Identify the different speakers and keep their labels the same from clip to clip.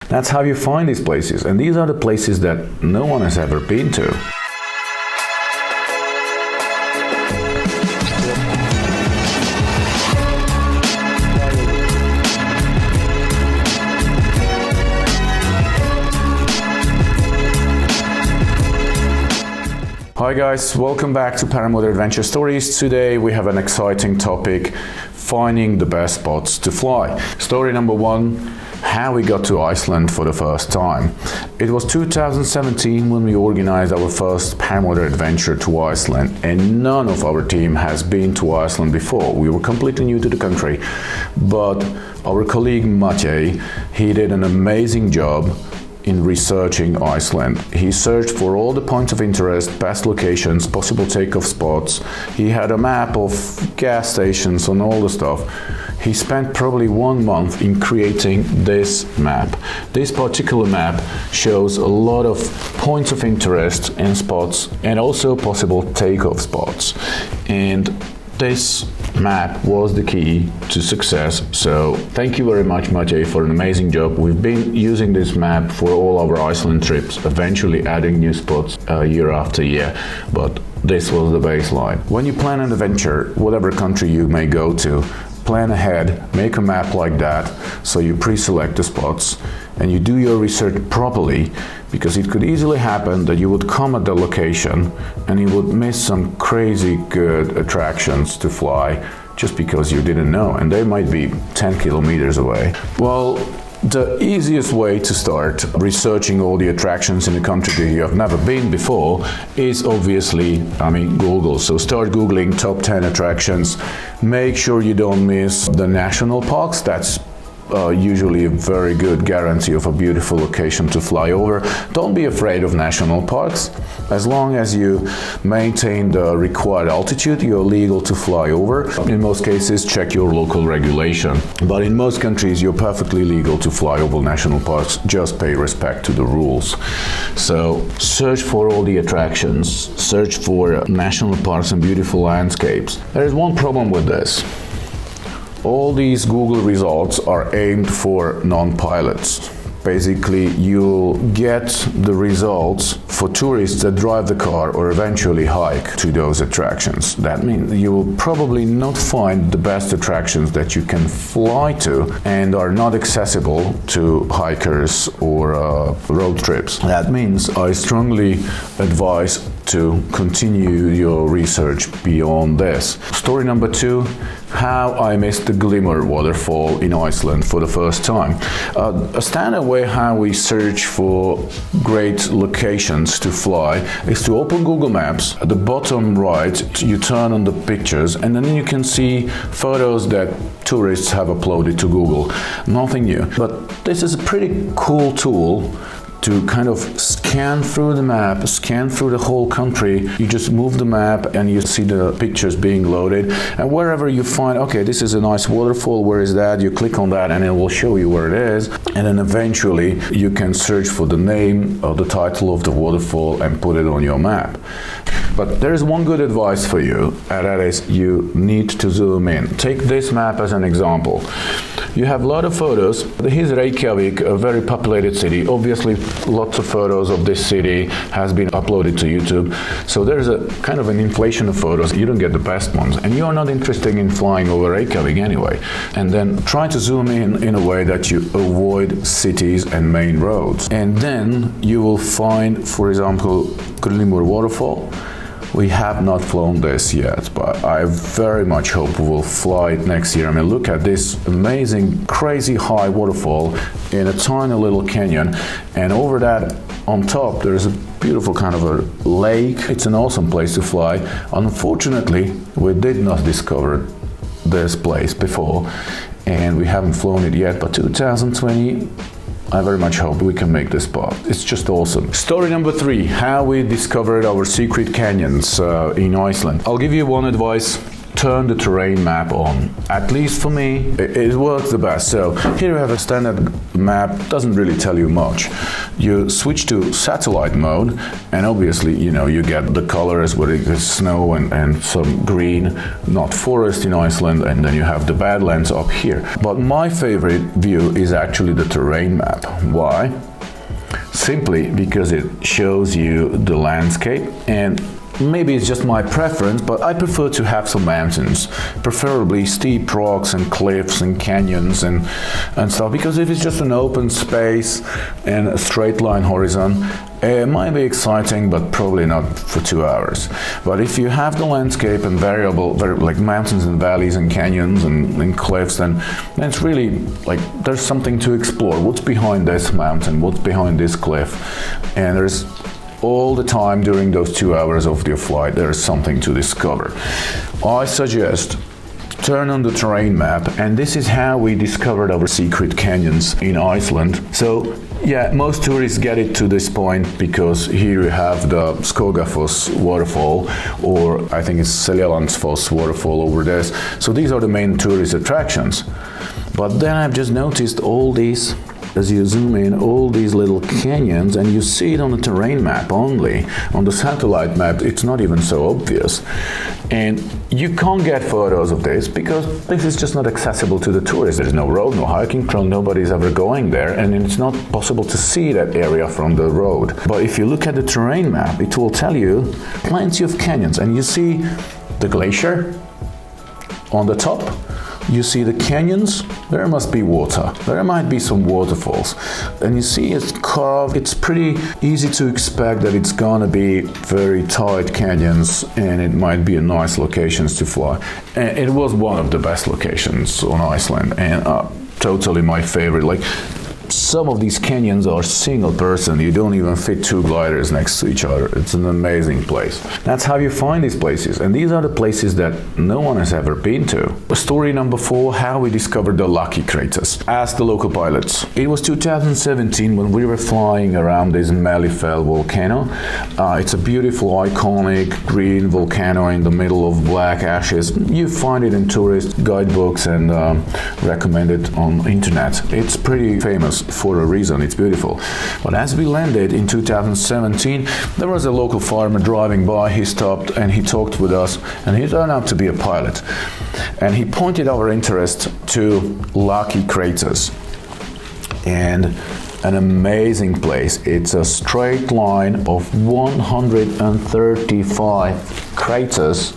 Speaker 1: That's how you find these places, and these are the places that no one has ever been to. Hi guys, welcome back to Paramotor Adventure Stories. Today we have an exciting topic, finding the best spots to fly. Story number 1, how we got to Iceland for the first time. It was 2017 when we organized our first paramotor adventure to Iceland, and none of our team has been to Iceland before. We were completely new to the country, but our colleague Maciej, he did an amazing job in researching Iceland. He searched for all the points of interest, best locations, possible takeoff spots. He had a map of gas stations and all the stuff. He spent probably 1 month in creating this map. This particular map shows a lot of points of interest and spots, and also possible takeoff spots. And this map was the key to success. So thank you very much, Maciej, for an amazing job. We've been using this map for all our Iceland trips, eventually adding new spots year after year, but this was the baseline. When you plan an adventure, whatever country you may go to, plan ahead, make a map like that, so you pre-select the spots and you do your research properly, because it could easily happen that you would come at the location and you would miss some crazy good attractions to fly just because you didn't know, and they might be 10 kilometers away. Well, the easiest way to start researching all the attractions in a country that you have never been before is obviously, Google. So start Googling top 10 attractions. Make sure you don't miss the national parks. That's usually a very good guarantee of a beautiful location to fly over. Don't be afraid of national parks. As long as you maintain the required altitude, you're legal to fly over. In most cases, check your local regulation. But in most countries, you're perfectly legal to fly over national parks. Just pay respect to the rules. So search for all the attractions. Search for national parks and beautiful landscapes. There is one problem with this. All these Google results are aimed for non-pilots. Basically, you'll get the results for tourists that drive the car or eventually hike to those attractions. That means you will probably not find the best attractions that you can fly to and are not accessible to hikers or road trips. That means I strongly advise to continue your research beyond this. Story number 2, how I missed the Glimmer waterfall in Iceland for the first time. A standard way how we search for great locations to fly is to open Google Maps. At the bottom right, you turn on the pictures, and then you can see photos that tourists have uploaded to Google. Nothing new, but this is a pretty cool tool to kind of scan through the map, scan through the whole country. You just move the map and you see the pictures being loaded, and wherever you find, okay, this is a nice waterfall, where is that? You click on that and it will show you where it is, and then eventually you can search for the name or the title of the waterfall and put it on your map. But there is one good advice for you, and that is you need to zoom in. Take this map as an example. You have a lot of photos. Here's Reykjavik, a very populated city. Obviously, lots of photos of this city has been uploaded to YouTube. So there's a kind of an inflation of photos. You don't get the best ones, and you're not interested in flying over Reykjavik anyway. And then try to zoom in a way that you avoid cities and main roads. And then you will find, for example, Glimmer waterfall. We have not flown this yet, but I very much hope we will fly it next year. Look at this amazing, crazy high waterfall in a tiny little canyon, and over that, on top, there is a beautiful kind of a lake. It's an awesome place to fly. Unfortunately, we did not discover this place before, and we haven't flown it yet, but 2020, I very much hope we can make this spot. It's just awesome. Story number 3, how we discovered our secret canyons in Iceland. I'll give you one advice. turn the terrain map on. At least for me, it works the best. So here you have a standard map, doesn't really tell you much. You switch to satellite mode, and obviously, you get the colors where it is snow and some green, not forest in Iceland, and then you have the Badlands up here. But my favorite view is actually the terrain map. Why? Simply because it shows you the landscape, and maybe it's just my preference, but I prefer to have some mountains, preferably steep rocks and cliffs and canyons and stuff, because if it's just an open space and a straight line horizon, it might be exciting, but probably not for 2 hours. But if you have the landscape and variable, like mountains and valleys and canyons and cliffs, then it's really like there's something to explore. What's behind this mountain? What's behind this cliff? And there's all the time during those 2 hours of your flight, there is something to discover. I suggest turn on the terrain map, and this is how we discovered our secret canyons in Iceland. So yeah, most tourists get it to this point because here you have the Skogafoss waterfall, or I think it's Seljalandsfoss waterfall over there. So these are the main tourist attractions. But then I've just noticed all these, as you zoom in, all these little canyons, and you see it on the terrain map only. On the satellite map, it's not even so obvious. And you can't get photos of this because this is just not accessible to the tourists. There's no road, no hiking trail, nobody's ever going there, and it's not possible to see that area from the road. But if you look at the terrain map, it will tell you plenty of canyons, and you see the glacier on the top. You see the canyons, there must be water. There might be some waterfalls. And you see it's carved, it's pretty easy to expect that it's gonna be very tight canyons, and it might be a nice locations to fly. And it was one of the best locations on Iceland, and totally my favorite. Like, some of these canyons are single person, you don't even fit two gliders next to each other. It's an amazing place. That's how you find these places, and these are the places that no one has ever been to. Story number 4, how we discovered the lucky craters. Ask the local pilots. It was 2017 when we were flying around this Mellifell volcano. It's a beautiful, iconic green volcano in the middle of black ashes. You find it in tourist guidebooks and recommended on internet. It's pretty famous for a reason, it's beautiful. But as we landed in 2017, there was a local farmer driving by. He stopped and he talked with us, and he turned out to be a pilot. And he pointed our interest to lucky craters. And an amazing place. It's a straight line of 135 craters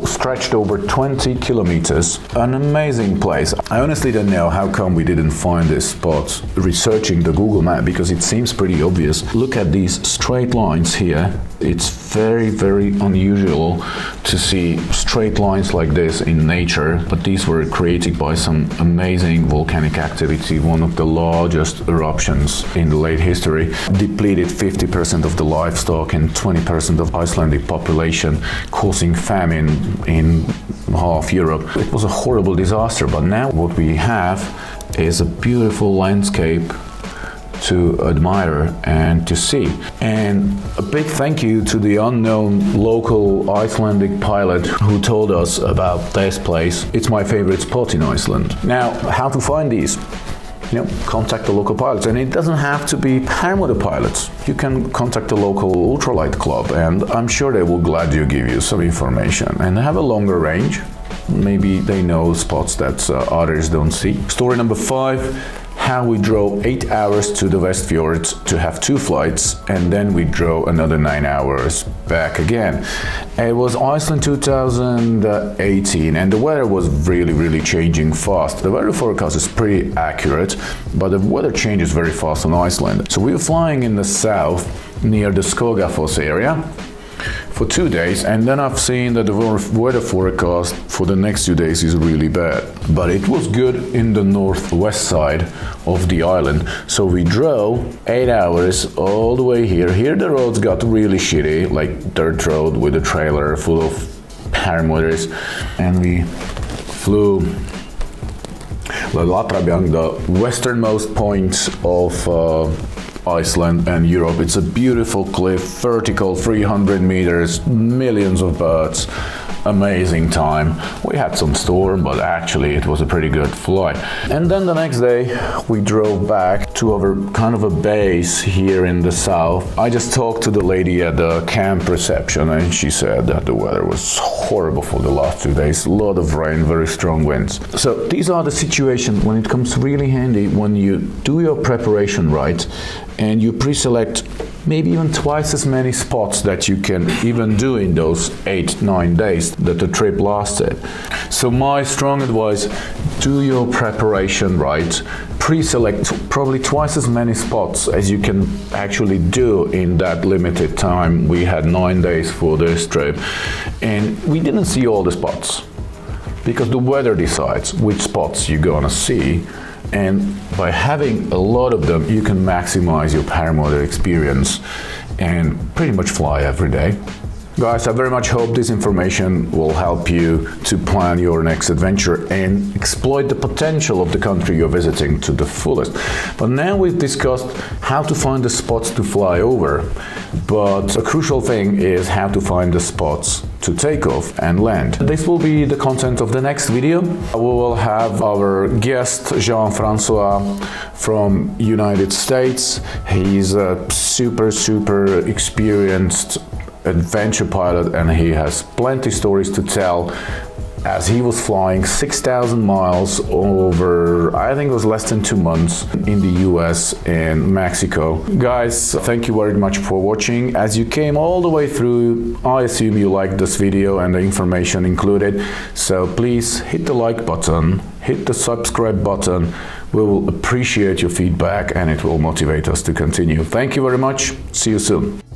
Speaker 1: stretched over 20 kilometers. An amazing place. I honestly don't know how come we didn't find this spot researching the Google map, because it seems pretty obvious. Look at these straight lines here. It's very, very unusual to see straight lines like this in nature, but these were created by some amazing volcanic activity. One of the largest eruptions in the late history depleted 50% of the livestock and 20% of Icelandic population, causing famine in half Europe. It was a horrible disaster, but now what we have is a beautiful landscape to admire and to see. And a big thank you to the unknown local Icelandic pilot who told us about this place. It's my favorite spot in Iceland. Now, how to find these? Contact the local pilots, and it doesn't have to be Paramotor pilots. You can contact the local ultralight club, and I'm sure they will gladly give you some information and have a longer range. Maybe they know spots that others don't see. Story number 5, how we drove 8 hours to the westfjords to have 2 flights, and then we drove another 9 hours back again. It was Iceland 2018, and the weather was really changing fast. The weather forecast is pretty accurate, but the weather changes very fast on Iceland. So we were flying in the south near the Skogafoss area for 2 days, and then I've seen that the weather forecast for the next 2 days is really bad. But it was good in the northwest side of the island, so we drove 8 hours all the way here. Here the roads got really shitty, like dirt road with a trailer full of paramotors, and we flew Latrabjang, the westernmost point of Iceland and Europe. It's a beautiful cliff, vertical, 300 meters, millions of birds, amazing time. We had some storm, but actually it was a pretty good flight. And then the next day we drove back to our kind of a base here in the south. I just talked to the lady at the camp reception, and she said that the weather was horrible for the last 2 days. A lot of rain, very strong winds. So these are the situations when it comes really handy when you do your preparation right and you pre-select maybe even twice as many spots that you can even do in those 8-9 days that the trip lasted. So my strong advice, do your preparation right, pre-select probably twice as many spots as you can actually do in that limited time. We had 9 days for this trip and we didn't see all the spots because the weather decides which spots you're gonna see. And by having a lot of them, you can maximize your paramotor experience and pretty much fly every day. Guys, I very much hope this information will help you to plan your next adventure and exploit the potential of the country you're visiting to the fullest. But now we've discussed how to find the spots to fly over, but a crucial thing is how to find the spots to take off and land. This will be the content of the next video. We will have our guest Jean-Francois from United States. He's a super experienced adventure pilot and he has plenty stories to tell as he was flying 6,000 miles over, I think it was less than 2 months in the US and Mexico. Guys, thank you very much for watching. As you came all the way through, I assume you liked this video and the information included. So please hit the like button, hit the subscribe button. We will appreciate your feedback and it will motivate us to continue. Thank you very much. See you soon.